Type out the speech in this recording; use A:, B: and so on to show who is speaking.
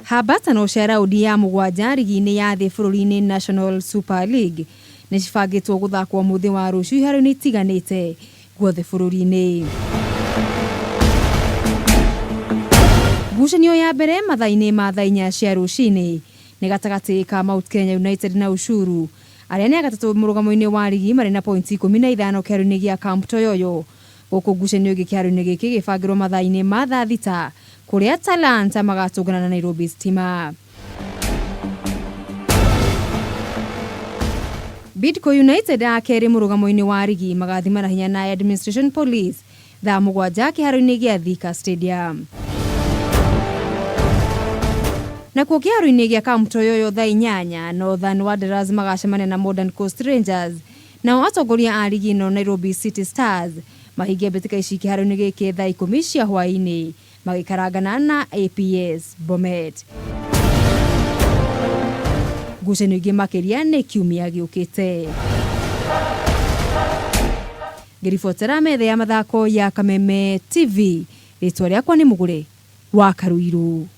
A: Habatano cia raundi ya mugwanja rigi-inĩ ya thĩ bũrũri-inĩ National Super League nĩ cibangĩtwo gũthakwo mũthĩ wa Ruciu iharũ-inĩ itiganĩte guothe bũrũri-inĩ. Ngucanio ya mbere mathaa-inĩ ma thaa 4 cia rũcinĩ nĩ gatagatĩ ka Mount Kenya United na Ushuru, arĩa nĩ agatatũ mũrũgamo-inĩ wa rigi marĩ na pointi 15 kĩharo-inĩ gĩa Camp Toyoyo. Gũkũ ngucanio gĩkĩ kĩharo-inĩ gĩkĩ gĩbangĩrwo mathaa-inĩ ma thaa 6 kuria Talanta magatũngana na Nairobi Stima. Bidco United akeri mũrũgamo-inĩ wa rigi magathimana hinya na Administration Police thaa 7 kĩharo-inĩ gĩa Thika Stadium. Na kwa kĩharo-inĩ gĩa Camp Toyoyo thaa 8 Northern Wanderers magacemania na Modern Coast Rangers, nao atongoria a rigi no Nairobi City Stars mahingia mbĩtĩka ici kĩharo-inĩ gĩkĩ thaa 10 cia hwaĩ-inĩ magikarangana na APS Bomet. Ngucanio ingĩ makĩria nĩ kiumia gĩũkĩte. Ngĩribotera metha ya mathako ya Kameme TV, rĩtwa rĩakwa nĩ Mũgũre wa Karuiru.